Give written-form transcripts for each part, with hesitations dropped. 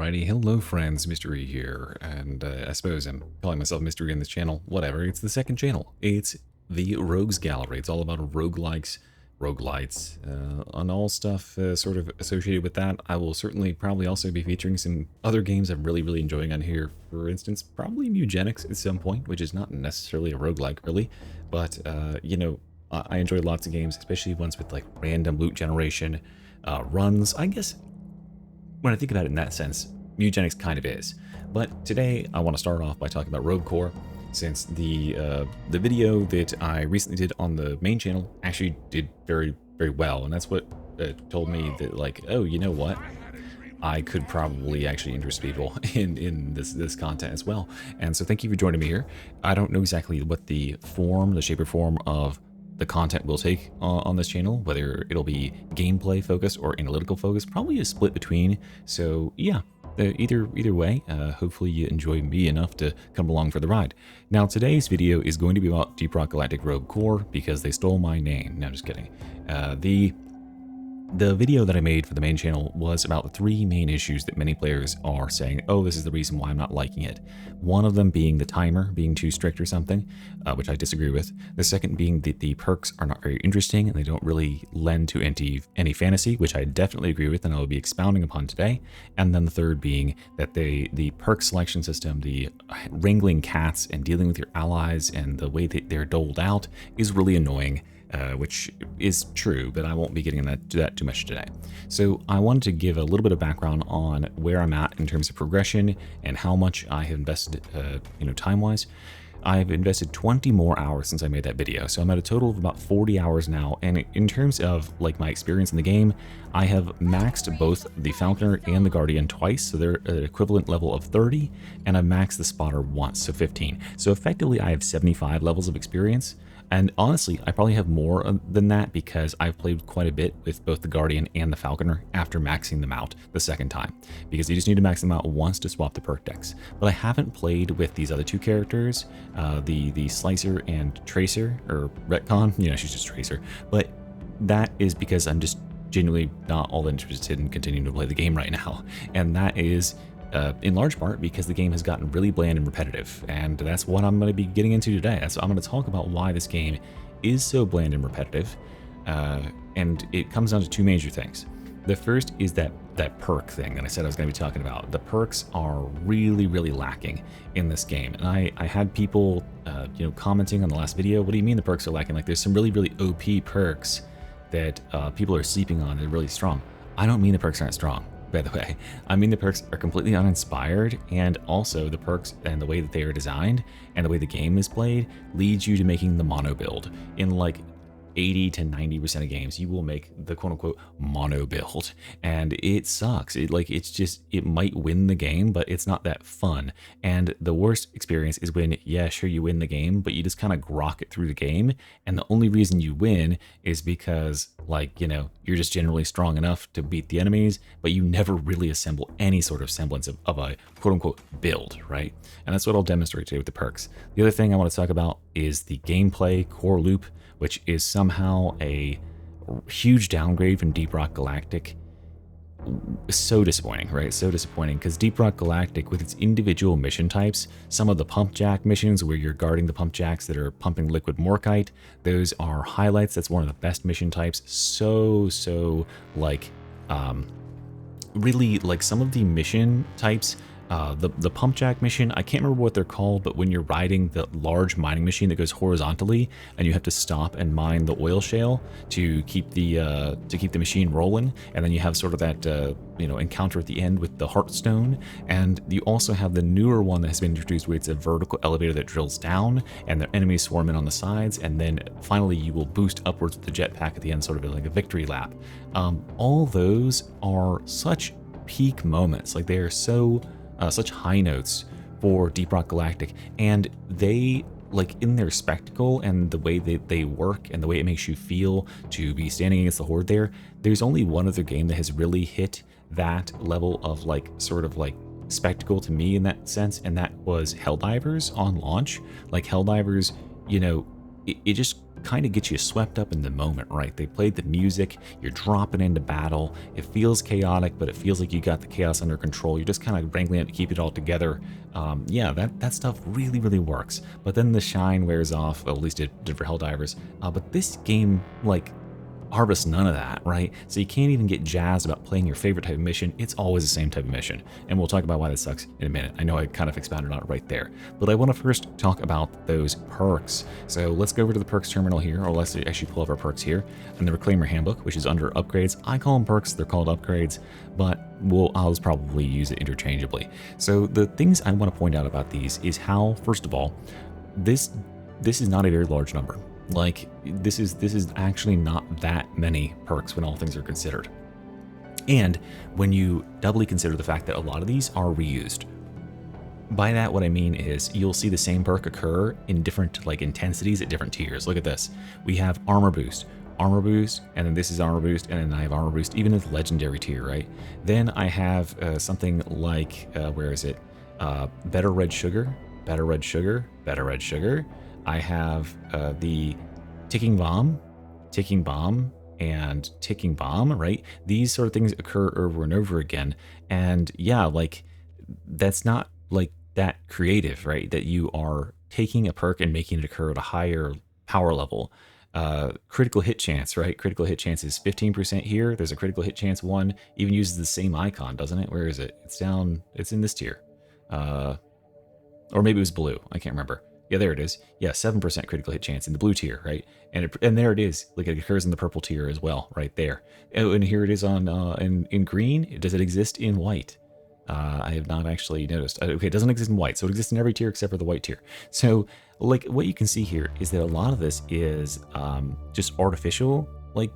Alrighty, hello friends, Mystery here, and I suppose I'm calling myself Mystery in this channel, whatever, it's the second channel. It's the Rogues Gallery. It's all about roguelikes, roguelites, and all stuff sort of associated with that. I will certainly probably also be featuring some other games I'm really enjoying on here. For instance, probably Mugenics at some point, which is not necessarily a roguelike really, but you know, I enjoy lots of games, especially ones with like random loot generation runs. I guess when I think about it in that sense, Mugenics kind of is. But today I want to start off by talking about Rogue Core, since the video that I recently did on the main channel actually did very well, and that's what told me that, like, oh, you know what, I could probably actually interest people in this content as well. And so thank you for joining me here. I don't know exactly what the shape or form of the content will take on this channel, whether it'll be gameplay focused or analytical focused, probably a split between. So yeah, either way, hopefully you enjoy me enough to come along for the ride. Now today's video is going to be about Deep Rock Galactic Rogue Core because they stole my name. No, just kidding. The video that I made for the main channel was about the three main issues that many players are saying, oh, this is the reason why I'm not liking it. One of them being the timer being too strict or something, which I disagree with. The second being that the perks are not very interesting and they don't really lend to any fantasy, which I definitely agree with and I will be expounding upon today. And then the third being that the perk selection system, the wrangling cats and dealing with your allies and the way that they're doled out is really annoying. Which is true, but I won't be getting into that too much today. So I wanted to give a little bit of background on where I'm at in terms of progression and how much I have invested, time-wise. I've invested 20 more hours since I made that video, so I'm at a total of about 40 hours now. And in terms of like my experience in the game, I have maxed both the Falconer and the Guardian twice, so they're at an equivalent level of 30, and I've maxed the Spotter once, so 15. So effectively, I have 75 levels of experience. And honestly, I probably have more than that because I've played quite a bit with both the Guardian and the Falconer after maxing them out the second time. Because you just need to max them out once to swap the perk decks. But I haven't played with these other two characters, the Slicer and Tracer, or Retcon, she's just Tracer. But that is because I'm just genuinely not all interested in continuing to play the game right now. And that is in large part because the game has gotten really bland and repetitive, and that's what I'm going to be getting into today. So I'm going to talk about why this game is so bland and repetitive, and it comes down to two major things. The first is that perk thing that I said I was going to be talking about. The perks are really lacking in this game, and I had people commenting on the last video, what do you mean the perks are lacking? Like, there's some really OP perks that people are sleeping on. They're really strong. I don't mean the perks aren't strong, by the way. I mean the perks are completely uninspired, and also the perks and the way that they are designed and the way the game is played leads you to making the mono build. In like 80 to 90% of games, you will make the quote-unquote mono build, and it sucks. It might win the game, but it's not that fun. And the worst experience is when, yeah, sure, you win the game, but you just kind of grok it through the game, and the only reason you win is because, like, you're just generally strong enough to beat the enemies, but you never really assemble any sort of semblance of a quote-unquote build, right? And that's what I'll demonstrate today with the perks. The other thing I want to talk about is the gameplay core loop, which is somehow a huge downgrade from Deep Rock Galactic. So disappointing, right? So disappointing, because Deep Rock Galactic, with its individual mission types, some of the pump jack missions where you're guarding the pump jacks that are pumping liquid morkite, those are highlights. That's one of the best mission types. So like, really, like, some of the mission types, the pump jack mission, I can't remember what they're called, but when you're riding the large mining machine that goes horizontally and you have to stop and mine the oil shale to keep the machine rolling, and then you have sort of that encounter at the end with the Heartstone, and you also have the newer one that has been introduced where it's a vertical elevator that drills down and the enemies swarm in on the sides, and then finally you will boost upwards with the jetpack at the end, sort of like a victory lap. All those are such peak moments. Like, they are such high notes for Deep Rock Galactic, and they, like, in their spectacle and the way that they work and the way it makes you feel to be standing against the horde there's only one other game that has really hit that level of, like, sort of like spectacle to me in that sense, and that was Helldivers on launch. Like, Helldivers, it just kind of gets you swept up in the moment, right? They played the music, you're dropping into battle, it feels chaotic, but it feels like you got the chaos under control. You're just kind of wrangling it to keep it all together. Yeah, that stuff really, really works. But then the shine wears off, well, at least it did for Helldivers. But this game, like, harvest none of that, right? So you can't even get jazzed about playing your favorite type of mission. It's always the same type of mission. And we'll talk about why that sucks in a minute. I know I kind of expounded on it right there, but I want to first talk about those perks. So let's go over to the perks terminal here, or let's actually pull up our perks here in the Reclaimer Handbook, which is under upgrades. I call them perks, they're called upgrades, but I'll probably use it interchangeably. So the things I want to point out about these is how, first of all, this is not a very large number. Like, this is actually not that many perks when all things are considered. And when you doubly consider the fact that a lot of these are reused. By that, what I mean is you'll see the same perk occur in different like intensities at different tiers. Look at this. We have armor boost, and then this is armor boost, and then I have armor boost even at the legendary tier, right? Then I have something like, where is it? Better red sugar, better red sugar, better red sugar. I have the ticking bomb, and ticking bomb, right? These sort of things occur over and over again. And yeah, like, that's not like that creative, right? That you are taking a perk and making it occur at a higher power level. Critical hit chance, right? Critical hit chance is 15% here. There's a critical hit chance one, even uses the same icon, doesn't it? Where is it? It's down, it's in this tier. Or maybe it was blue, I can't remember. Yeah, there it is. Yeah, 7% critical hit chance in the blue tier, right? And there it is. Like, it occurs in the purple tier as well, right there. Oh, and here it is on in green. Does it exist in white? I have not actually noticed. Okay, it doesn't exist in white, so it exists in every tier except for the white tier. So, like, what you can see here is that a lot of this is just artificial, like,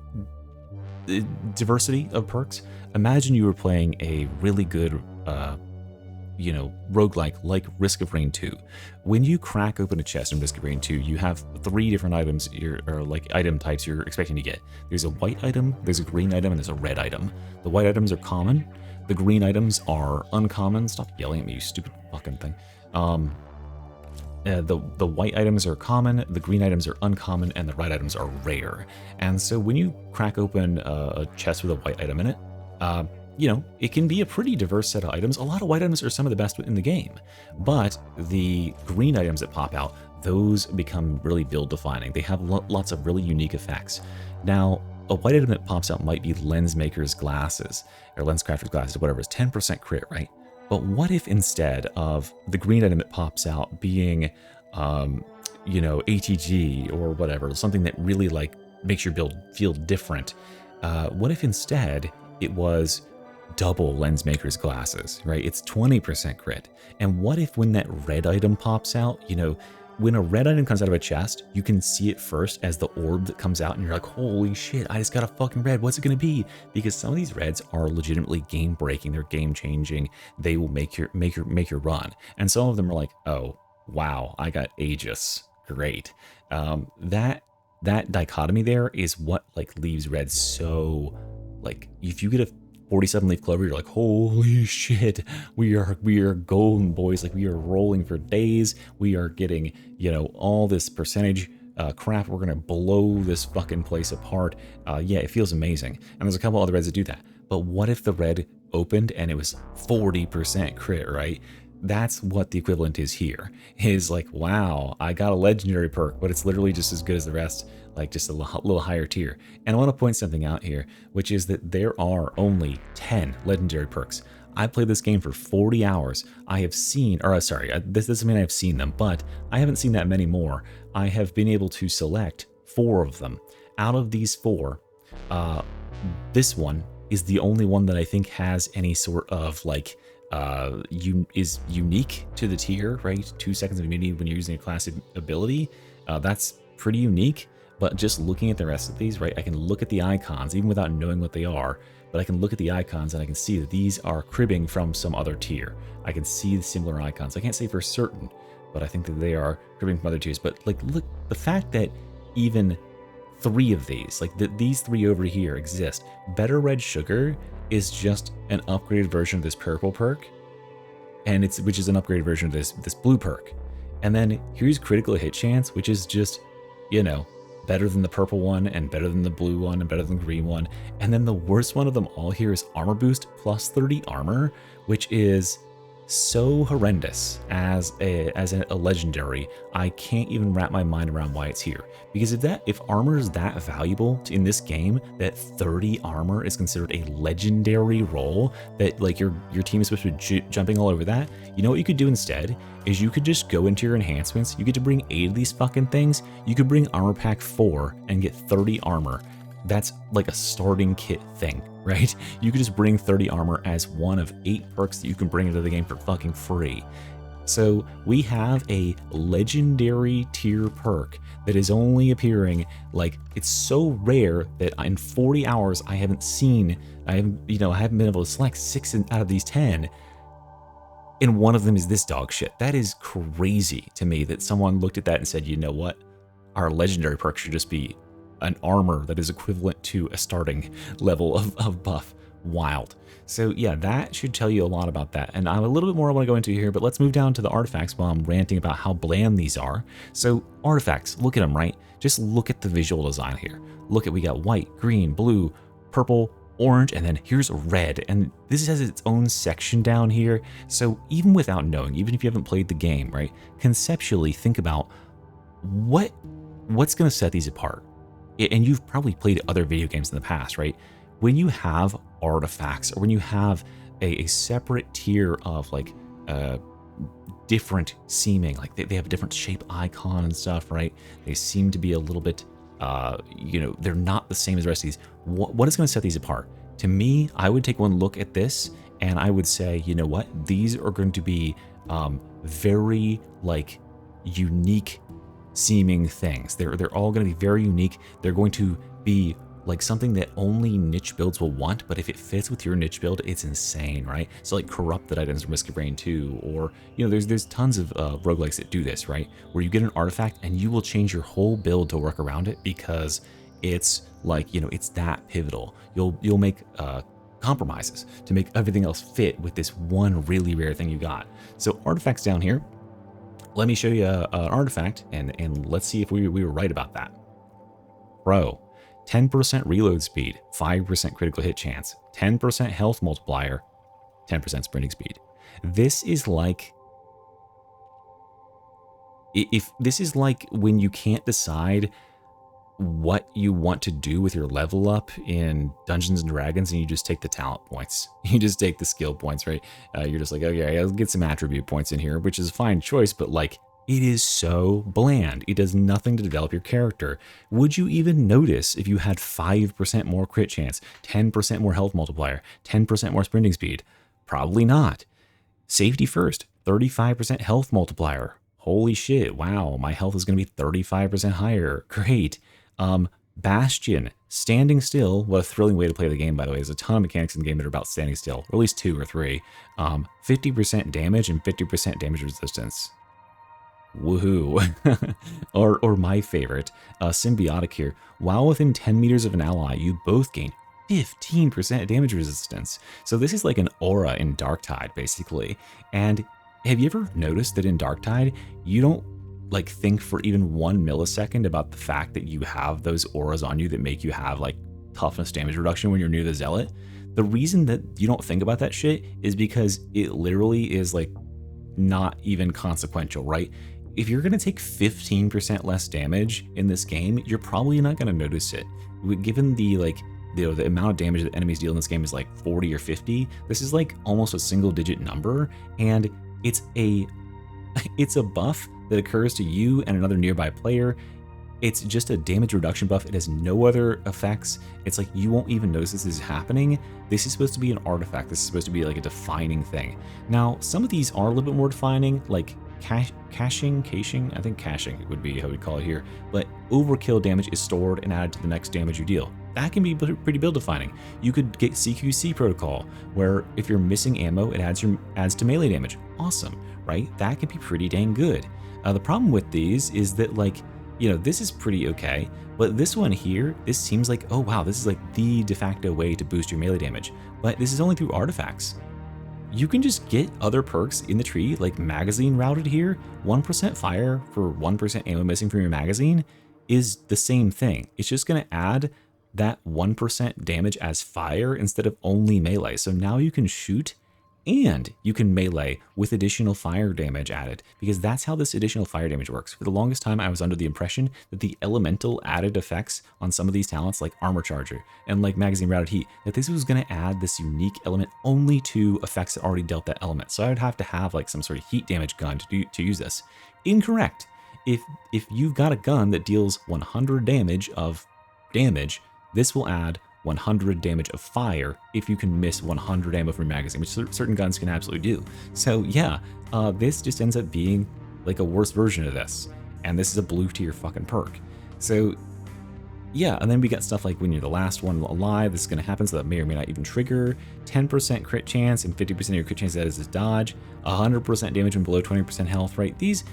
diversity of perks. Imagine you were playing a really good roguelike like Risk of Rain 2. When you crack open a chest in Risk of Rain 2, you have 3 different items, or like item types you're expecting to get. There's a white item, there's a green item, and there's a red item. The white items are common, the green items are uncommon. Stop yelling at me, you stupid fucking thing. The white items are common, the green items are uncommon, and the red items are rare. And so when you crack open a chest with a white item in it, it can be a pretty diverse set of items. A lot of white items are some of the best in the game, but the green items that pop out, those become really build defining. They have lots of really unique effects. Now, a white item that pops out might be Lensmaker's glasses, or Lenscrafter's glasses, whatever. It's 10% crit, right? But what if instead of the green item that pops out being, ATG or whatever, something that really like makes your build feel different? What if instead it was double Lensmaker's glasses, right? It's 20% crit. And what if when that red item pops out, when a red item comes out of a chest, you can see it first as the orb that comes out, and you're like, holy shit, I just got a fucking red. What's it gonna be? Because some of these reds are legitimately game breaking. They're game changing. They will make your run. And some of them are like, oh wow, I got Aegis. Great. That dichotomy there is what like leaves red so like, if you get a 47 leaf clover, you're like, holy shit, we are golden, boys. Like, we are rolling for days. We are getting, all this percentage crap. We're gonna blow this fucking place apart. Yeah, it feels amazing. And there's a couple other reds that do that. But what if the red opened and it was 40% crit, right? That's what the equivalent is here. Is like, wow, I got a legendary perk, but it's literally just as good as the rest, like just a little higher tier. And I want to point something out here, which is that there are only 10 legendary perks. I played this game for 40 hours. I have seen, this doesn't mean I've seen them, but I haven't seen that many more. I have been able to select 4 of them. Out of these 4, this one is the only one that I think has any sort of like, is unique to the tier, right? 2 seconds of immunity when you're using a class ability. That's pretty unique, but just looking at the rest of these, right? I can look at the icons even without knowing what they are, but I can look at the icons and I can see that these are cribbing from some other tier. I can see the similar icons. I can't say for certain, but I think that they are cribbing from other tiers. But like, look, the fact that even 3 of these, like these 3 over here exist. Better Red Sugar is just an upgraded version of this purple perk, and which is an upgraded version of this blue perk. And then here's critical hit chance, which is just you know, better than the purple one and better than the blue one and better than the green one. And then the worst one of them all here is armor boost plus 30 armor, which is so horrendous as a legendary. I can't even wrap my mind around why it's here. Because if armor is that valuable in this game, that 30 armor is considered a legendary roll, that like your team is supposed to be jumping all over that, you know what you could do instead? Is you could just go into your enhancements. You get to bring 8 of these fucking things. You could bring armor pack 4 and get 30 armor. That's like a starting kit thing, right? You could just bring 30 armor as one of 8 perks that you can bring into the game for fucking free. So we have a legendary tier perk that is only appearing, like, it's so rare that in 40 hours I haven't been able to select 6 out of these 10. And one of them is this dog shit. That is crazy to me that someone looked at that and said, you know what? Our legendary perk should just be an armor that is equivalent to a starting level of buff. Wild. So yeah, that should tell you a lot about that. And I have a little bit more I want to go into here, but let's move down to the artifacts while I'm ranting about how bland these are. So artifacts, look at them, right? Just look at the visual design here. Look at, we got white, green, blue, purple, orange, and then here's red. And this has its own section down here. So even without knowing, even if you haven't played the game, right? Conceptually think about what's going to set these apart. And you've probably played other video games in the past, right? When you have artifacts, or when you have a separate tier of like different seeming, like they have a different shape icon and stuff, right? They seem to be a little bit, they're not the same as the rest of these. What is going to set these apart? To me, I would take one look at this and I would say, you know what? These are going to be very like unique seeming things. They're all going to be very unique. They're going to be like something that only niche builds will want, but if it fits with your niche build, it's insane, right? So like corrupted items from Risk of Rain 2, or there's tons of roguelikes that do this, right? Where you get an artifact and you will change your whole build to work around it because it's like, it's that pivotal. You'll make compromises to make everything else fit with this one really rare thing you got. So artifacts down here. Let me show you an artifact and let's see if we were right about that. Pro. 10% reload speed, 5% critical hit chance, 10% health multiplier, 10% sprinting speed. This is like, if this is like when you can't decide what you want to do with your level up in Dungeons and Dragons and you just take the talent points. You just take the skill points, right? You're just like, okay, I'll get some attribute points in here, which is a fine choice, but like, it is so bland. It does nothing to develop your character. Would you even notice if you had 5% more crit chance, 10% more health multiplier, 10% more sprinting speed? Probably not. Safety first, 35% health multiplier. Holy shit, wow, my health is going to be 35% higher. Great. Bastion, standing still. What a thrilling way to play the game, by the way. There's a ton of mechanics in the game that are about standing still, or at least 2 or 3. 50% damage and 50% damage resistance. Woohoo. or my favorite, symbiotic here. While within 10 meters of an ally, you both gain 15% damage resistance. So this is like an aura in Darktide, basically. And have you ever noticed that in Darktide, you don't like think for even 1 millisecond about the fact that you have those auras on you that make you have like toughness damage reduction when you're near the zealot? The reason that you don't think about that shit is because it literally is like not even consequential, right? If you're going to take 15% less damage in this game, you're probably not going to notice it. Given the the amount of damage that enemies deal in this game is like 40 or 50, this is like almost a single digit number, and it's a buff that occurs to you and another nearby player. It's just a damage reduction buff. It has no other effects. It's like you won't even notice this is happening. This is supposed to be an artifact. This is supposed to be like a defining thing. Now, some of these are a little bit more defining, like caching, I think caching would be how we call it here, but overkill damage is stored and added to the next damage you deal. That can be pretty build defining. You could get CQC protocol, where if you're missing ammo, it adds to melee damage. Awesome, right? That can be pretty dang good. The problem with these is that this is pretty okay, but this one here, this seems like, oh wow, this is like the de facto way to boost your melee damage, but this is only through artifacts. You can just get other perks in the tree, like magazine routed here, 1% fire for 1% ammo missing from your magazine. is the same thing. It's just going to add that 1% damage as fire instead of only melee. So now you can shoot and you can melee with additional fire damage added, because that's how this additional fire damage works. For the longest time, I was under the impression that the elemental added effects on some of these talents, like armor charger and like magazine routed heat, that this was going to add this unique element only to effects that already dealt that element. So I would have to have like some sort of heat damage gun to use this. Incorrect. If you've got a gun that deals 100 damage of damage, this will add 100 damage of fire if you can miss 100 ammo from your magazine, which certain guns can absolutely do. So yeah, this just ends up being like a worse version of this. And this is a blue tier fucking perk. So yeah, and then we got stuff like when you're the last one alive, this is going to happen, so that may or may not even trigger. 10% crit chance and 50% of your crit chance that is dodge. 100% damage when below 20% health, right? These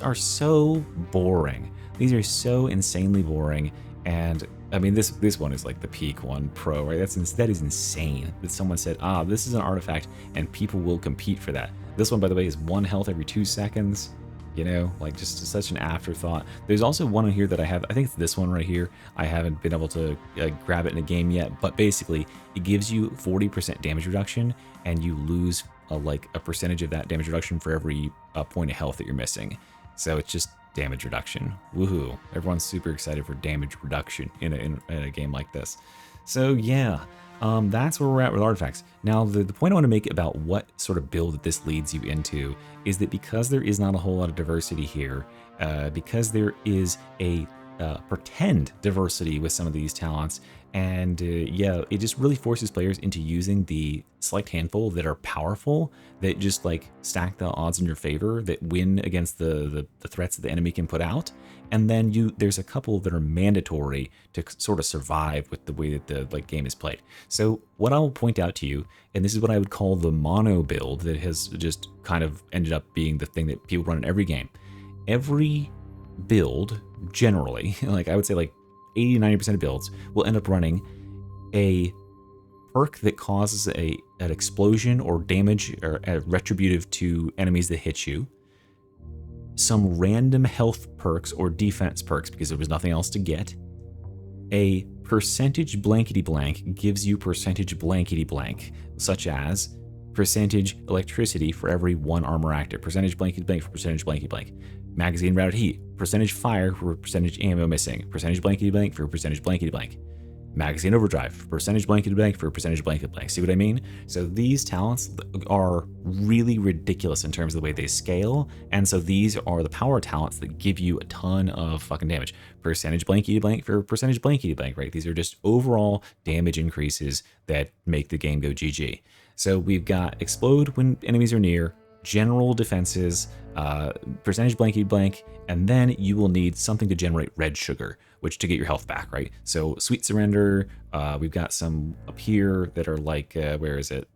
are so boring. These are so insanely boring. And I mean, this one is like the peak one pro, right? That is insane that someone said, this is an artifact and people will compete for that. This one, by the way, is 1 health every 2 seconds. You know, like just such an afterthought. There's also one in here that I have, I think it's this one right here. I haven't been able to grab it in a game yet, but basically it gives you 40% damage reduction and you lose like a percentage of that damage reduction for every point of health that you're missing. So it's just damage reduction. Woohoo. Everyone's super excited for damage reduction in a game like this. So yeah. That's where we're at with artifacts. Now, the point I want to make about what sort of build that this leads you into is that because there is not a whole lot of diversity here, because there is a pretend diversity with some of these talents, and yeah, it just really forces players into using the select handful that are powerful, that just like stack the odds in your favor, that win against the threats that the enemy can put out. And then there's a couple that are mandatory to sort of survive with the way that the game is played. So what I will point out to you, and this is what I would call the mono build that has just kind of ended up being the thing that people run in every game. Every build, generally, like I would say like 80-90% of builds will end up running a perk that causes an explosion or damage or retributive to enemies that hit you, some random health perks or defense perks because there was nothing else to get. A percentage blankety blank gives you percentage blankety blank, such as percentage electricity for every 1 armor active, percentage blankety blank for percentage blankety blank, magazine routed heat, percentage fire for percentage ammo missing, percentage blankety blank for percentage blankety blank, magazine overdrive, percentage blankety blank for percentage blankety blank. See what I mean? So these talents are really ridiculous in terms of the way they scale, and so these are the power talents that give you a ton of fucking damage. Percentage blankety blank for percentage blankety blank, right? These are just overall damage increases that make the game go GG. So we've got explode when enemies are near, general defenses, percentage blankety blank, and then you will need something to generate red sugar, which to get your health back, right? So sweet surrender, we've got some up here that are like, where is it?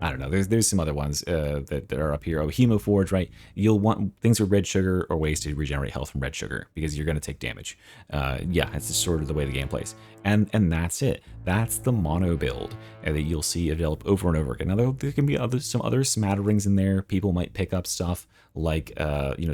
I don't know, there's some other ones that are up here. Oh, Hemoforge, right? You'll want things with red sugar or ways to regenerate health from red sugar because you're going to take damage. Yeah, it's just sort of the way the game plays. And that's it. That's the mono build that you'll see develop over and over again. Now, there can be some other smatterings in there. People might pick up stuff like,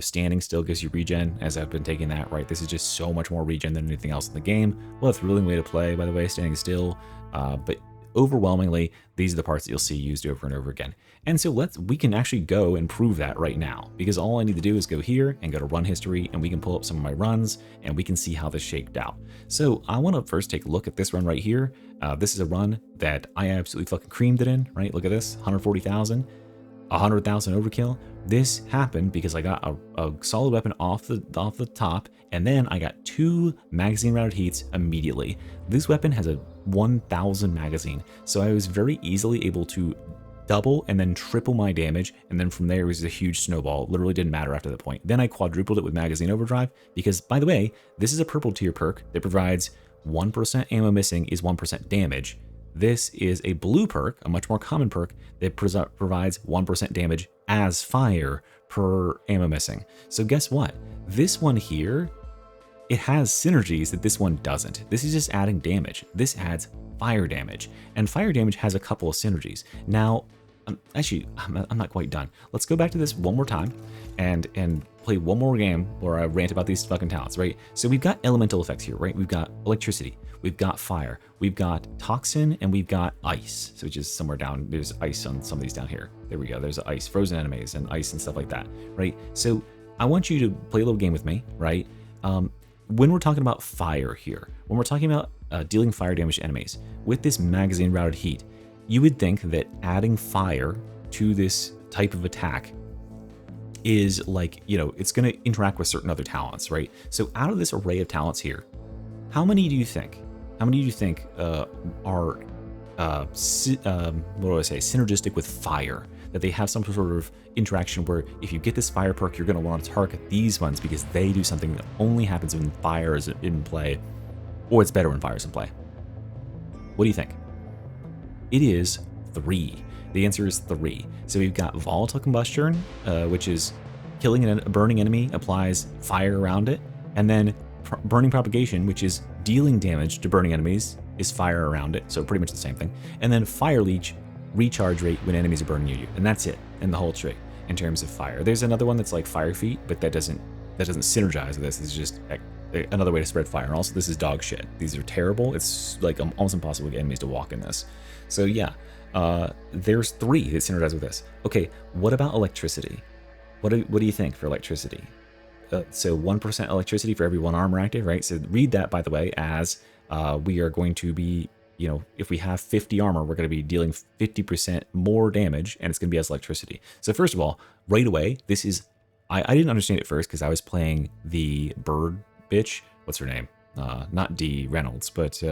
standing still gives you regen, as I've been taking that, right? This is just so much more regen than anything else in the game. Well, it's a really way to play, by the way, standing still. But overwhelmingly, these are the parts that you'll see used over and over again. And so we can actually go and prove that right now, because all I need to do is go here and go to run history, and we can pull up some of my runs and we can see how this shaped out. So I want to first take a look at this run right here. This is a run that I absolutely fucking creamed it in, right? Look at this, 140,000, 100,000 overkill. This happened because I got a solid weapon off the top, and then I got 2 magazine routed heats immediately. This weapon has a 1,000 magazine, so I was very easily able to double and then triple my damage, and then from there it was a huge snowball. It literally didn't matter after that point. Then I quadrupled it with magazine overdrive, because by the way, this is a purple tier perk that provides 1% ammo missing is 1% damage. This is a blue perk, a much more common perk, that provides 1% damage as fire per ammo missing. So guess what? This one here, it has synergies that this one doesn't. This is just adding damage. This adds fire damage, and fire damage has a couple of synergies. Now, Actually, I'm not quite done. Let's go back to this one more time and play one more game where I rant about these fucking talents, right? So we've got elemental effects here, right? We've got electricity, we've got fire, we've got toxin, and we've got ice, so which is somewhere down. There's ice on some of these down here. There we go. There's ice, frozen enemies, and ice and stuff like that, right? So I want you to play a little game with me, right? When we're talking about fire here, when we're talking about dealing fire damage to enemies, with this magazine routed heat, you would think that adding fire to this type of attack is like, you know, it's going to interact with certain other talents, right? So out of this array of talents here, how many do you think are, synergistic with fire? That they have some sort of interaction where if you get this fire perk, you're going to want to target these ones because they do something that only happens when fire is in play, or it's better when fire is in play. What do you think? It is 3. The answer is 3. So we've got volatile combustion, which is killing a burning enemy applies fire around it, and then burning propagation, which is dealing damage to burning enemies, is fire around it. So pretty much the same thing. And then fire leech, recharge rate when enemies are burning you, and that's it in the whole tree in terms of fire. There's another one that's like fire feet, but that doesn't synergize with this. It's just another way to spread fire. And also, this is dog shit. These are terrible. It's like almost impossible to get enemies to walk in this. So yeah, there's 3 that synergize with this. Okay, what about electricity? What do you think for electricity? So 1% electricity for every 1 armor active, right? So read that, by the way, as we are going to be, you know, if we have 50 armor, we're going to be dealing 50% more damage, and it's going to be as electricity. So first of all, right away, this is, I didn't understand it first because I was playing the bird bitch. What's her name? Not D. Reynolds, but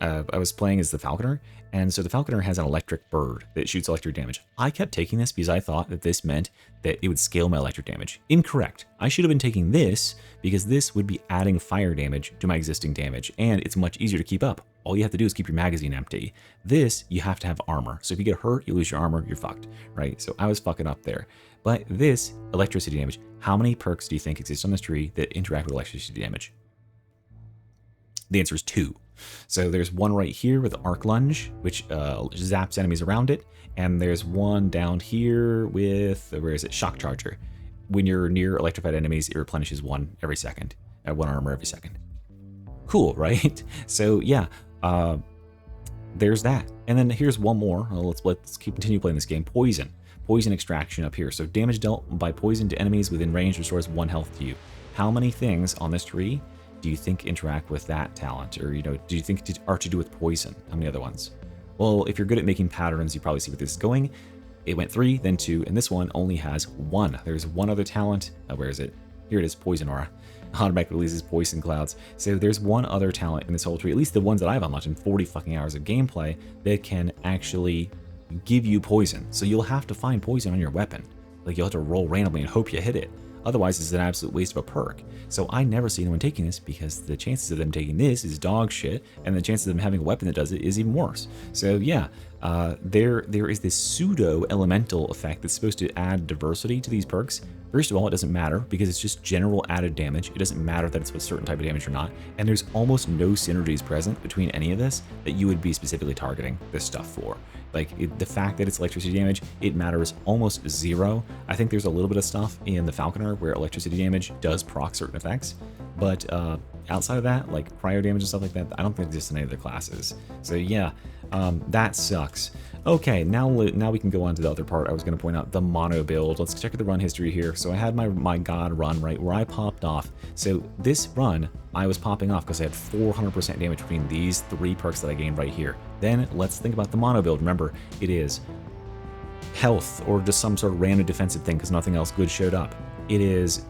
I was playing as the Falconer, and so the Falconer has an electric bird that shoots electric damage. I kept taking this because I thought that this meant that it would scale my electric damage. Incorrect. I should have been taking this because this would be adding fire damage to my existing damage, and it's much easier to keep up. All you have to do is keep your magazine empty. This, you have to have armor. So if you get hurt, you lose your armor, you're fucked, right? So I was fucking up there. But this, electricity damage, how many perks do you think exist on this tree that interact with electricity damage? The answer is 2. So there's one right here with Arc Lunge, which zaps enemies around it. And there's one down here with, where is it? Shock Charger. When you're near electrified enemies, it replenishes 1 every second, 1 armor every second. Cool, right? So yeah, there's that. And then here's one more. Let's continue playing this game. Poison. Poison extraction up here. So damage dealt by poison to enemies within range restores 1 health to you. How many things on this tree do you think interact with that talent? Or, you know, do you think are to do with poison? How many other ones? Well, if you're good at making patterns, you probably see where this is going. It went 3, then 2, and this one only has 1. There's one other talent. Where is it? Here it is, Poison Aura. Automatically releases poison clouds. So there's one other talent in this whole tree, at least the ones that I've unlocked in 40 fucking hours of gameplay, that can actually give you poison. So you'll have to find poison on your weapon. Like, you'll have to roll randomly and hope you hit it. Otherwise, it's an absolute waste of a perk. So I never see anyone taking this because the chances of them taking this is dog shit, and the chances of them having a weapon that does it is even worse. So yeah, there is this pseudo elemental effect that's supposed to add diversity to these perks. First of all, it doesn't matter because it's just general added damage. It doesn't matter that it's with a certain type of damage or not, and there's almost no synergies present between any of this that you would be specifically targeting this stuff for. Like, the fact that it's electricity damage, it matters almost 0. I think there's a little bit of stuff in the Falconer where electricity damage does proc certain effects, but outside of that, like cryo damage and stuff like that, I don't think it exists in any of the classes. So yeah, that sucks. Okay, now we can go on to the other part. I was going to point out the mono build. Let's check the run history here. So I had my god run, right, where I popped off. So this run, I was popping off because I had 400% damage between these 3 perks that I gained right here. Then let's think about the mono build. Remember, it is health or just some sort of random defensive thing because nothing else good showed up. It is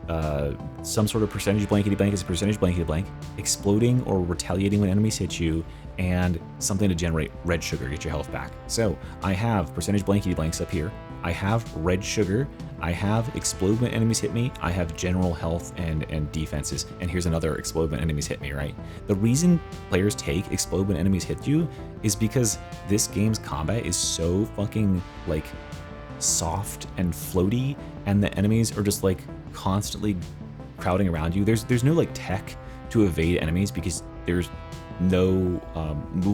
some sort of percentage blankety blank is a percentage blankety blank, exploding or retaliating when enemies hit you, and something to generate red sugar, get your health back. So I have percentage blankety blanks up here. I have red sugar. I have explode when enemies hit me. I have general health and defenses. And here's another explode when enemies hit me, right? The reason players take explode when enemies hit you is because this game's combat is so fucking like soft and floaty, and the enemies are just like constantly crowding around you. There's no like tech to evade enemies because there's no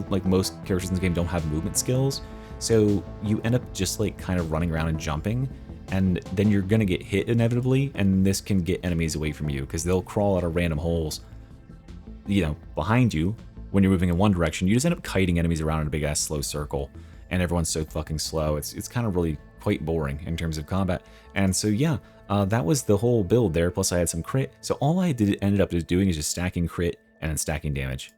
like most characters in this game don't have movement skills. So you end up just like kind of running around and jumping, and then you're gonna get hit inevitably, and this can get enemies away from you because they'll crawl out of random holes, you know, behind you when you're moving in one direction. You just end up kiting enemies around in a big ass slow circle, and everyone's so fucking slow. It's kind of really quite boring in terms of combat. And so yeah, that was the whole build there. Plus I had some crit. So all I ended up just doing is just stacking crit and then stacking damage.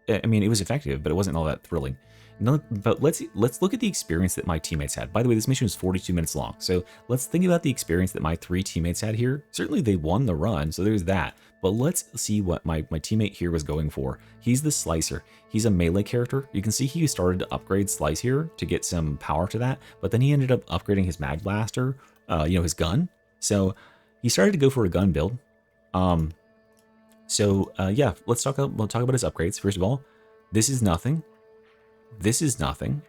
I mean, it was effective, but it wasn't all that thrilling. No, but let's look at the experience that my teammates had. By the way, this mission was 42 minutes long, so let's think about the experience that my 3 teammates had here. Certainly they won the run, so there's that. But let's see what my teammate here was going for. He's the Slicer. He's a melee character. You can see he started to upgrade Slice here to get some power to that, but then he ended up upgrading his Mag Blaster, you know, his gun. So he started to go for a gun build. Yeah, we'll talk about his upgrades. First of all, this is nothing. This is nothing.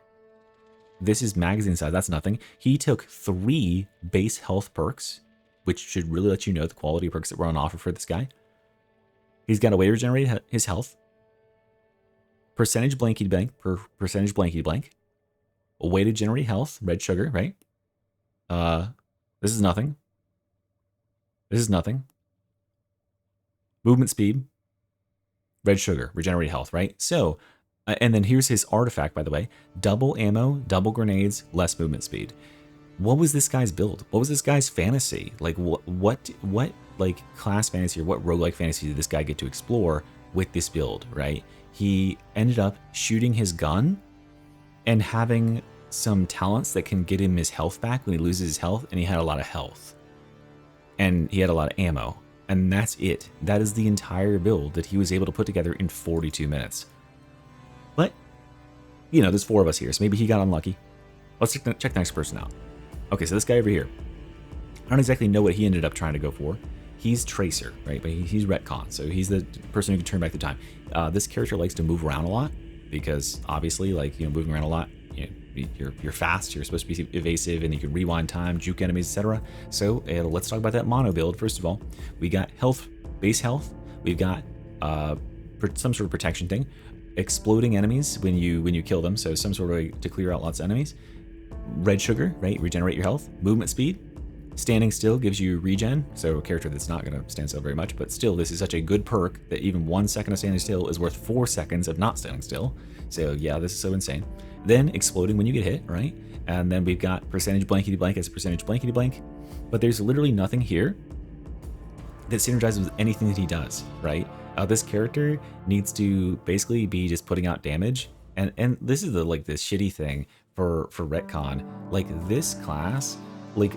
This is magazine size. That's nothing. He took 3 base health perks, which should really let you know the quality of perks that were on offer for this guy. He's got a way to regenerate his health. Percentage blankety blank per percentage blankety blank. A way to generate health. Red sugar, right? This is nothing. This is nothing. Movement speed. Red sugar. Regenerate health, right? So, and then here's his artifact, by the way. Double ammo, double grenades, less movement speed. What was this guy's build? What was this guy's fantasy? Like, what like class fantasy or what roguelike fantasy did this guy get to explore with this build, right? He ended up shooting his gun and having some talents that can get him his health back when he loses his health, and he had a lot of health. And he had a lot of ammo. And that's it. That is the entire build that he was able to put together in 42 minutes. But, you know, there's 4 of us here, so maybe he got unlucky. Let's check the next person out. Okay, so this guy over here. I don't exactly know what he ended up trying to go for. He's Tracer, right? But he's retcon, so he's the person who can turn back the time. This character likes to move around a lot because obviously, like, you know, moving around a lot, you know, you're fast, you're supposed to be evasive, and you can rewind time, juke enemies, etc. So let's talk about that mono build. First of all, we got health, base health. We've got some sort of protection thing. Exploding enemies when you kill them, so some sort of way to clear out lots of enemies. Red sugar, right? Regenerate your health. Movement speed. Standing still gives you regen, so a character that's not going to stand still very much, but still, this is such a good perk that even 1 second of standing still is worth 4 seconds of not standing still. So yeah, this is so insane. Then exploding when you get hit, right? And then we've got percentage blankety blank as a percentage blankety blank, but there's literally nothing here that synergizes with anything that he does, right? This character needs to basically be just putting out damage, and this is the this shitty thing for retcon. Like, this class, like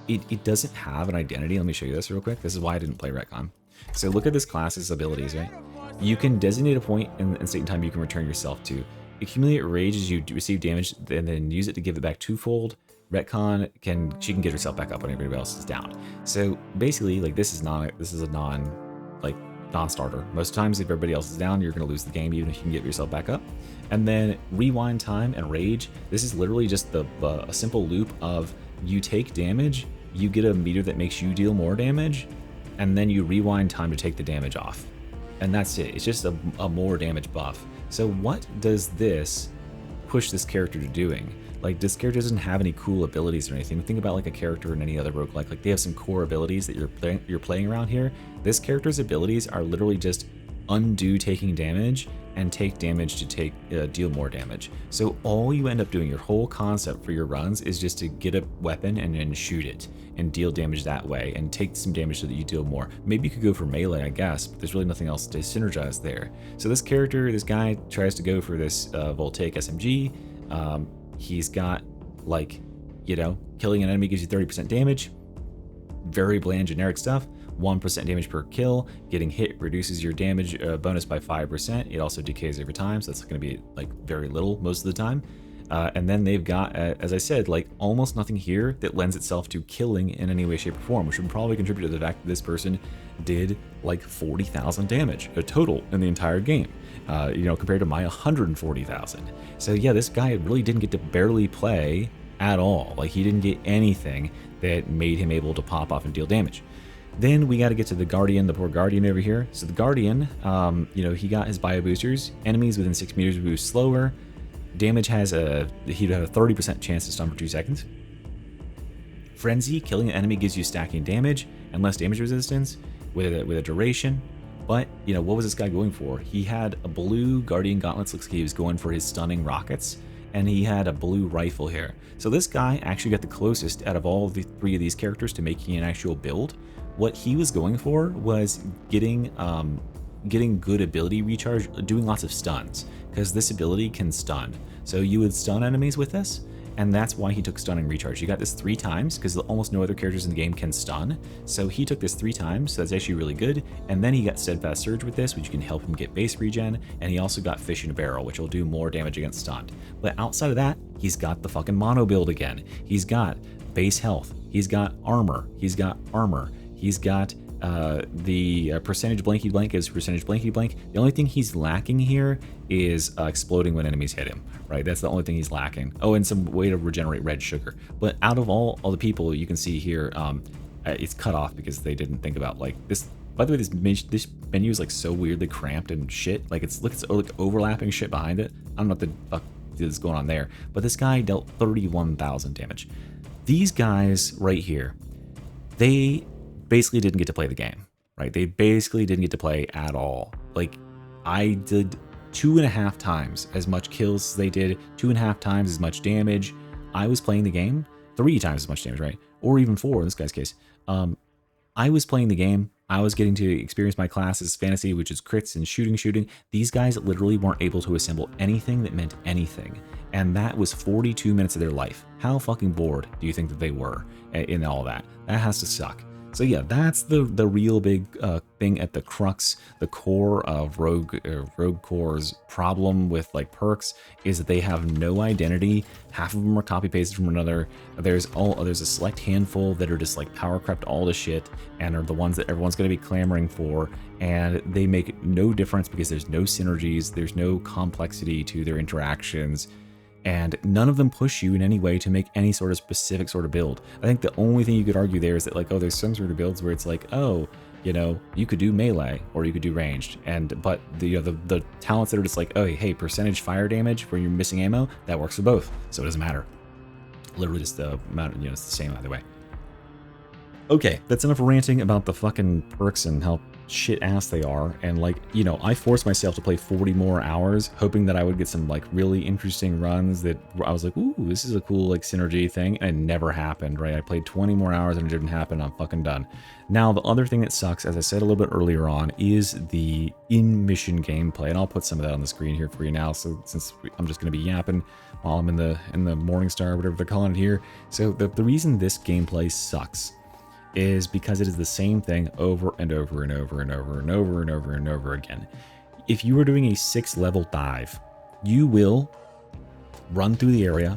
it doesn't have an identity. Let me show you this real quick. This is why I didn't play retcon. So look at this class's abilities, right? You can designate a point in state and time you can return yourself to. Accumulate rage as you receive damage, and then use it to give it back twofold. Retcon she can get herself back up when everybody else is down. So basically, like, this is a non-starter. Most times, if everybody else is down, you're going to lose the game, even if you can get yourself back up. And then rewind time and rage. This is literally just a simple loop of you take damage, you get a meter that makes you deal more damage, and then you rewind time to take the damage off. And that's it. It's just a more damage buff. So what does this push this character to doing? Like, this character doesn't have any cool abilities or anything. Think about like a character in any other roguelike. Like, they have some core abilities that you're playing around here. This character's abilities are literally just undo taking damage and take damage to deal more damage. So all you end up doing, your whole concept for your runs, is just to get a weapon and then shoot it and deal damage that way and take some damage so that you deal more. Maybe you could go for melee, I guess, but there's really nothing else to synergize there. So this guy tries to go for this voltaic SMG. He's got, like, you know, killing an enemy gives you 30% damage. Very bland, generic stuff. 1% damage per kill. Getting hit reduces your damage bonus by 5%. It also decays over time, so that's going to be, like, very little most of the time. And then they've got, as I said, like, almost nothing here that lends itself to killing in any way, shape, or form, which would probably contribute to the fact that this person did, like, 40,000 damage total in the entire game. You know, compared to my 140,000. So yeah, this guy really didn't get to barely play at all. Like, he didn't get anything that made him able to pop off and deal damage. Then we got to get to the Guardian, the poor Guardian over here. So the Guardian, you know, he got his bio boosters. Enemies within 6 meters boost slower. Damage has he'd have a 30% chance to stun for 2 seconds. Frenzy, killing an enemy gives you stacking damage and less damage resistance with a duration. But, you know, what was this guy going for? He had a blue Guardian Gauntlets, looks like he was going for his stunning rockets, and he had a blue rifle here. So this guy actually got the closest out of all of the 3 of these characters to making an actual build. What he was going for was getting good ability recharge, doing lots of stuns, because this ability can stun. So you would stun enemies with this, and that's why he took stunning recharge. You got this 3 times, because almost no other characters in the game can stun. So he took this 3 times, so that's actually really good. And then he got Steadfast Surge with this, which can help him get base regen, and he also got Fish in a Barrel, which will do more damage against stunned. But outside of that, he's got the fucking mono build again. He's got base health, he's got armor, he's got the percentage blanky blank is percentage blanky blank. The only thing he's lacking here is exploding when enemies hit him, right? That's the only thing he's lacking. Oh, and some way to regenerate red sugar. But out of all the people you can see here, it's cut off because they didn't think about like this. By the way, this menu is like so weirdly cramped and shit. Like it's like overlapping shit behind it. I don't know what the fuck is going on there. But this guy dealt 31,000 damage. These guys right here, they basically didn't get to play the game, right? They basically didn't get to play at all. Like, I did 2.5 times as much kills as they did, 2.5 times as much damage. I was playing the game 3 times as much damage, right? Or even 4 in this guy's case. I was playing the game. I was getting to experience my classes fantasy, which is crits and shooting. These guys literally weren't able to assemble anything that meant anything. And that was 42 minutes of their life. How fucking bored do you think that they were in all that? That has to suck. So yeah, that's the real big thing at the crux, the core of Rogue Core's problem with like perks is that they have no identity. Half of them are copy pasted from another. There's a select handful that are just like power crept all the shit and are the ones that everyone's going to be clamoring for, and they make no difference because there's no synergies, there's no complexity to their interactions. And none of them push you in any way to make any sort of specific sort of build. I think the only thing you could argue there is that like, oh, there's some sort of builds where it's like, oh, you know, you could do melee or you could do ranged, but the talents that are just like, oh, hey, percentage fire damage where you're missing ammo, that works for both, so it doesn't matter. Literally just the amount, you know, it's the same either way. Okay, that's enough ranting about the fucking perks and how shit ass they are. And like, you know, I forced myself to play 40 more hours hoping that I would get some like really interesting runs that I was like, ooh, this is a cool like synergy thing, and it never happened, right? I played 20 more hours and it didn't happen. I'm fucking done. Now the other thing that sucks, as I said a little bit earlier on, is the in-mission gameplay, and I'll put some of that on the screen here for you now. So since I'm just going to be yapping while I'm in the Morningstar, whatever they're calling it here. So the reason this gameplay sucks is because it is the same thing over and over and over and over and over and over and over again. If you are doing a 6-level dive, you will run through the area,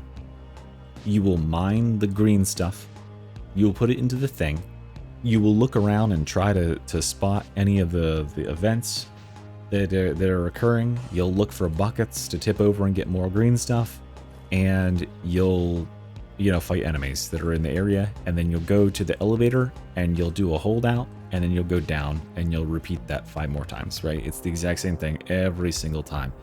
you will mine the green stuff, you will put it into the thing, you will look around and try to spot any of the events that are occurring, you'll look for buckets to tip over and get more green stuff, and you'll fight enemies that are in the area, and then you'll go to the elevator and you'll do a holdout, and then you'll go down and you'll repeat that 5 more times, right? It's the exact same thing every single time.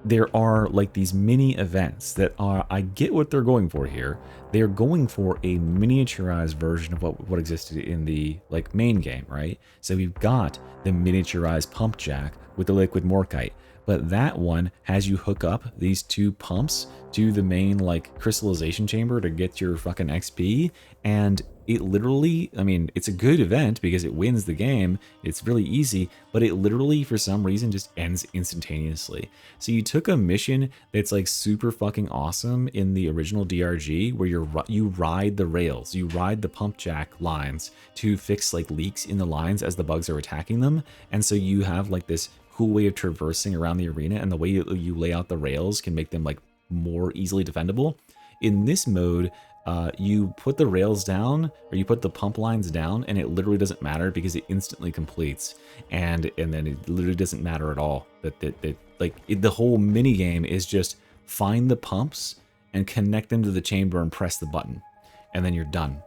There are like these mini events that are, I get what they're going for here. They're going for a miniaturized version of what existed in the like main game, right? So we've got the miniaturized pump jack with the liquid morkite, but that one has you hook up these 2 pumps to the main like crystallization chamber to get your fucking XP, and it literally, I mean, it's a good event because it wins the game, it's really easy, but it literally for some reason just ends instantaneously. So you took a mission that's like super fucking awesome in the original DRG where you ride the rails, you ride the pump jack lines to fix like leaks in the lines as the bugs are attacking them, and so you have like this cool way of traversing around the arena, and the way you lay out the rails can make them like more easily defendable. In this mode, you put the rails down, or you put the pump lines down, and it literally doesn't matter because it instantly completes, and then it literally doesn't matter at all. The whole mini game is just find the pumps and connect them to the chamber and press the button, and then you're done.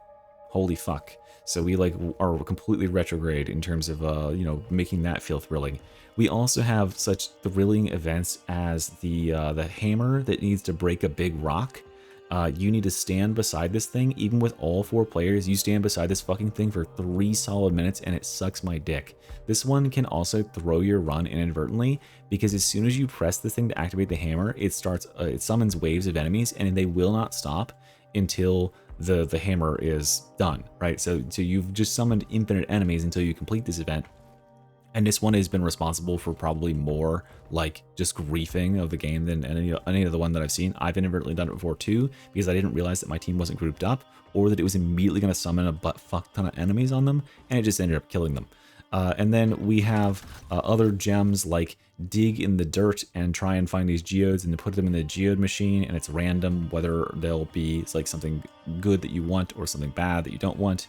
Holy fuck. So we like are completely retrograde in terms of you know, making that feel thrilling. We also have such thrilling events as the hammer that needs to break a big rock. You need to stand beside this thing. Even with all 4 players, you stand beside this fucking thing for 3 solid minutes, and it sucks my dick. This one can also throw your run inadvertently, because as soon as you press this thing to activate the hammer, it starts it summons waves of enemies, and they will not stop until the hammer is done, right? So you've just summoned infinite enemies until you complete this event. And this one has been responsible for probably more like just griefing of the game than any other one that I've seen. I've inadvertently done it before too, because I didn't realize that my team wasn't grouped up, or that it was immediately going to summon a butt fuck ton of enemies on them, and it just ended up killing them. And then we have other gems like dig in the dirt and try and find these geodes and then put them in the geode machine, and it's random whether they'll be like something good that you want or something bad that you don't want.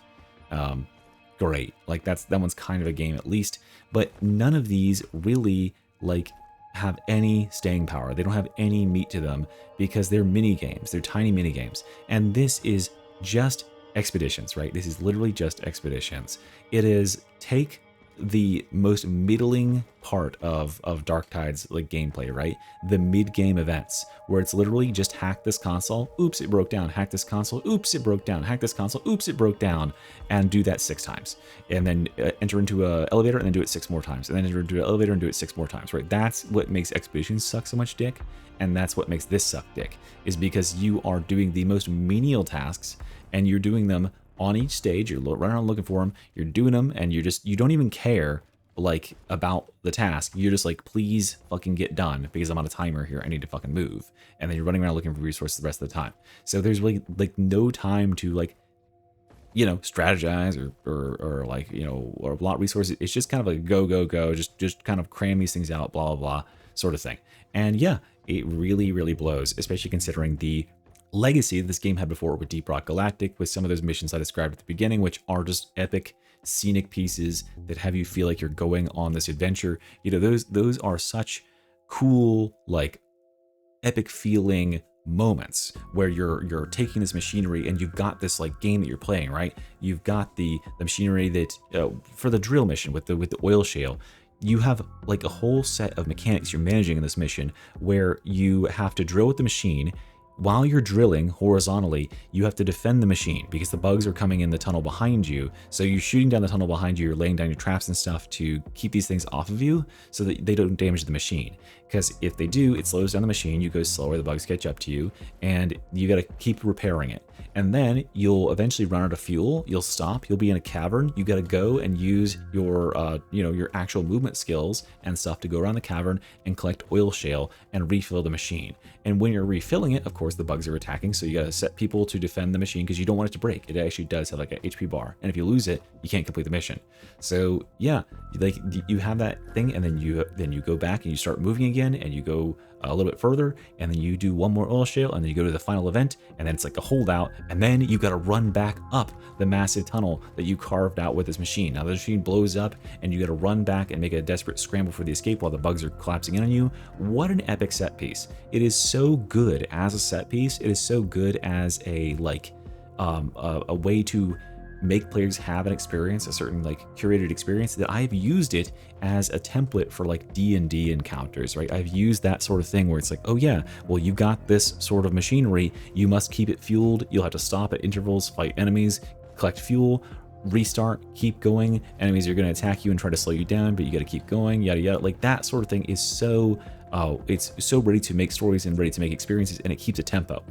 Great, like that one's kind of a game at least, but none of these really like have any staying power. They don't have any meat to them because they're mini games. They're tiny mini games, and this is just expeditions, right? This is literally just expeditions. It is take the most middling part of Darktide's like gameplay, right? The mid-game events where it's literally just hack this console, oops, it broke down, hack this console, oops, it broke down, hack this console, oops, it broke down, and do that 6 times. And then enter into an elevator and then do it 6 more times. And then enter into an elevator and do it 6 more times, right? That's what makes expeditions suck so much dick. And that's what makes this suck dick, is because you are doing the most menial tasks and you're doing them on each stage. You're running around looking for them, you're doing them, and you don't even care like about the task. You're just like, please fucking get done because I'm on a timer here, I need to fucking move. And then you're running around looking for resources the rest of the time. So there's really like no time to like, you know, strategize or like, you know, or a lot of resources. It's just kind of like go, just kind of cram these things out, blah, blah, blah sort of thing. And yeah, it really, really blows, especially considering the legacy this game had before with Deep Rock Galactic, with some of those missions I described at the beginning, which are just epic scenic pieces that have you feel like you're going on this adventure. You know, those are such cool, like epic feeling moments where you're taking this machinery and you've got this like game that you're playing, right? You've got the machinery that for the drill mission with the oil shale. You have like a whole set of mechanics you're managing in this mission where you have to drill with the machine. While you're drilling horizontally, you have to defend the machine because the bugs are coming in the tunnel behind you. So you're shooting down the tunnel behind you, you're laying down your traps and stuff to keep these things off of you so that they don't damage the machine. Because if they do, it slows down the machine, you go slower, the bugs catch up to you, and you gotta keep repairing it. And then you'll eventually run out of fuel, you'll stop, you'll be in a cavern, you gotta go and use your your actual movement skills and stuff to go around the cavern and collect oil shale and refill the machine. And when you're refilling it, of course, the bugs are attacking, so you gotta set people to defend the machine because you don't want it to break. It actually does have like an HP bar, and if you lose it, you can't complete the mission. So yeah, like you have that thing, and then you go back and you start moving again, and you go a little bit further, and then you do one more oil shale, and then you go to the final event, and then it's like a holdout, and then you got to run back up the massive tunnel that you carved out with this machine. Now the machine blows up, and you got to run back and make a desperate scramble for the escape while the bugs are collapsing in on you. What an epic set piece! It is so good as a set piece. It is so good as a like a way to make players have an experience, a certain like curated experience, that I've used it as a template for like D&D encounters, right? I've used that sort of thing where it's like, oh yeah, well, you got this sort of machinery, you must keep it fueled, you'll have to stop at intervals, fight enemies, collect fuel, restart, keep going, enemies are going to attack you and try to slow you down, but you got to keep going, yada yada. Like that sort of thing is so it's so ready to make stories and ready to make experiences, and it keeps a tempo.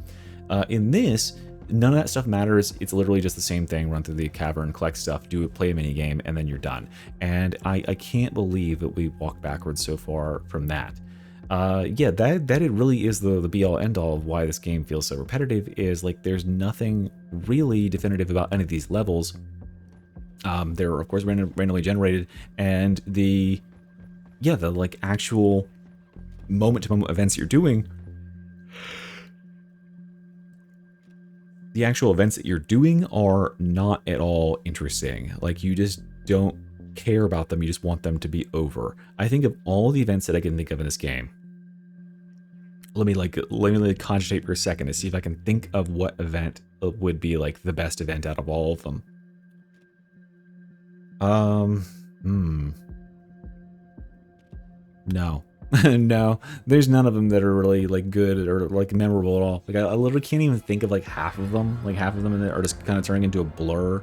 In this, none of that stuff matters. It's literally just the same thing. Run through the cavern, collect stuff, play a mini game, and then you're done. And I can't believe that we walked backwards so far from that. Yeah, that it really is the be all end all of why this game feels so repetitive. Is like there's nothing really definitive about any of these levels. They're of course randomly generated, and the like actual moment to moment events you're doing. The actual events that you're doing are not at all interesting. Like you just don't care about them. You just want them to be over. I think of all the events that I can think of in this game, let me concentrate for a second to see if I can think of what event would be like the best event out of all of them. No. No, there's none of them that are really like good or like memorable at all. Like I literally can't even think of like half of them. Like half of them are just kind of turning into a blur.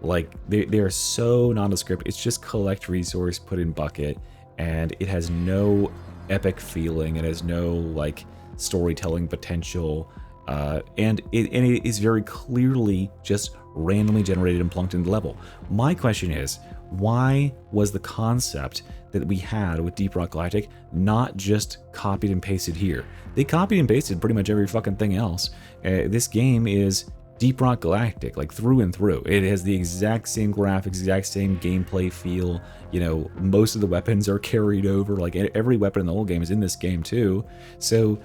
Like they are so nondescript. It's just collect resource, put in bucket, and it has no epic feeling. It has no like storytelling potential, and it is very clearly just randomly generated and plunked into the level. My question is, why was the concept that we had with Deep Rock Galactic not just copied and pasted here? They copied and pasted pretty much every fucking thing else. This game is Deep Rock Galactic, like through and through. It has the exact same graphics, exact same gameplay feel. You know, most of the weapons are carried over. Like every weapon in the whole game is in this game too. So,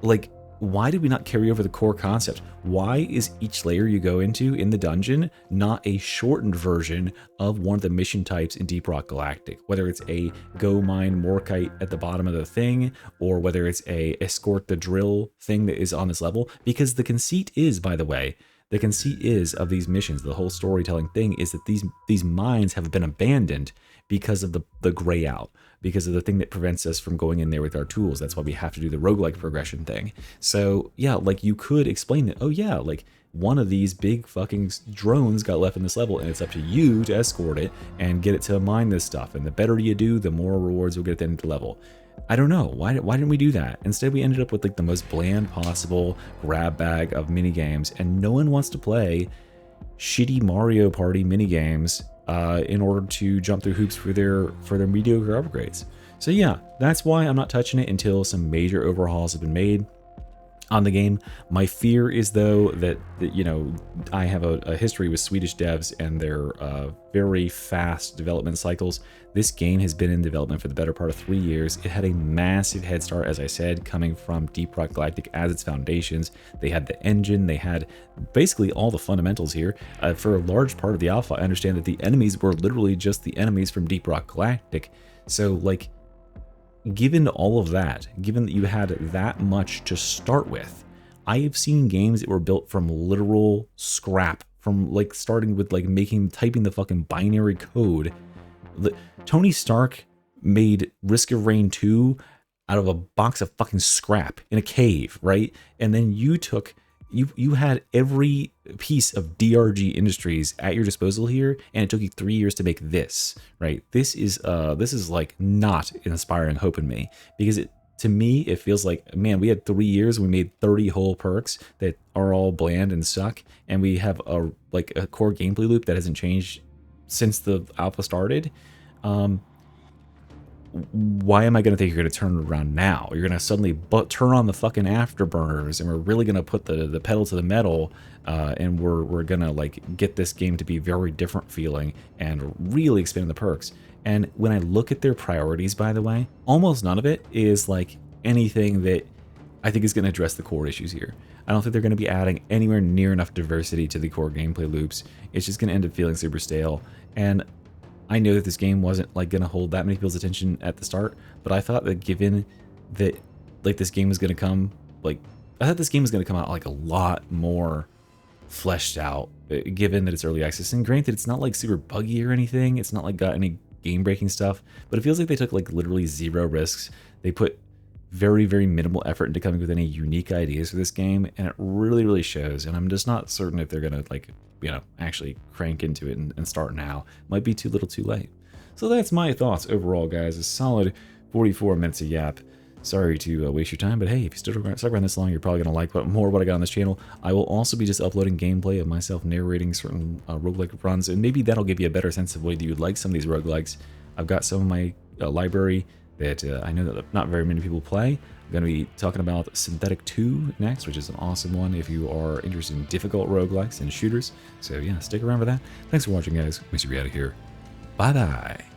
like, why did we not carry over the core concept? Why is each layer you go into in the dungeon not a shortened version of one of the mission types in Deep Rock Galactic? Whether it's a go mine Morkite at the bottom of the thing, or whether it's a escort the drill thing that is on this level. Because the conceit is, by the way, the conceit is of these missions, the whole storytelling thing is that these mines have been abandoned because of the gray out, because of the thing that prevents us from going in there with our tools. That's why we have to do the roguelike progression thing. So yeah, like you could explain that, oh yeah, like one of these big fucking drones got left in this level and it's up to you to escort it and get it to mine this stuff. And the better you do, the more rewards you'll get at the end of the level. I don't know, why didn't we do that? Instead we ended up with like the most bland possible grab bag of mini games, and no one wants to play shitty Mario Party mini games in order to jump through hoops for their mediocre upgrades. So yeah, that's why I'm not touching it until some major overhauls have been made on the game. My fear is though that you know, I have a history with Swedish devs and their very fast development cycles. This game has been in development for the better part of 3 years. It had a massive head start, as I said, coming from Deep Rock Galactic as its foundations. They had the engine, they had basically all the fundamentals here. For a large part of the alpha, I understand that the enemies were literally just the enemies from Deep Rock Galactic. So like, given all of that, given that you had that much to start with, I have seen games that were built from literal scrap, from like starting with like typing the fucking binary code. Tony Stark made Risk of Rain 2 out of a box of fucking scrap in a cave, right? And then you had every piece of DRG Industries at your disposal here, and it took you 3 years to make this, right? This is like not inspiring hope in me, because to me it feels like, man, we had 3 years, we made 30 whole perks that are all bland and suck, and we have a core gameplay loop that hasn't changed since the alpha started. Why am I going to think you're going to turn it around now? You're going to suddenly turn on the fucking afterburners, and we're really going to put the pedal to the metal, and we're going to like get this game to be very different feeling and really expand the perks. And when I look at their priorities, by the way, almost none of it is like anything that I think is going to address the core issues here. I don't think they're going to be adding anywhere near enough diversity to the core gameplay loops. It's just going to end up feeling super stale. And I know that this game wasn't like going to hold that many people's attention at the start, but I thought that given that like this game was going to come, like I thought this game was going to come out like a lot more fleshed out, given that it's early access. And granted, it's not like super buggy or anything. It's not like got any game breaking stuff, but it feels like they took like literally zero risks. They put very, very minimal effort into coming with any unique ideas for this game, and it really, really shows. And I'm just not certain if they're gonna like, you know, actually crank into it and start now. Might be too little too late. So that's my thoughts overall, guys. A solid 44 minutes of yap. Sorry to waste your time, but hey, if you stuck around this long, you're probably gonna like more what I got on this channel. I will also be just uploading gameplay of myself narrating certain roguelike runs, and maybe that'll give you a better sense of whether you like some of these roguelikes. I've got some of my library that I know that not very many people play. I'm going to be talking about Synthetic 2 next, which is an awesome one if you are interested in difficult roguelikes and shooters. So yeah, stick around for that. Thanks for watching, guys. We should be out of here. Bye-bye.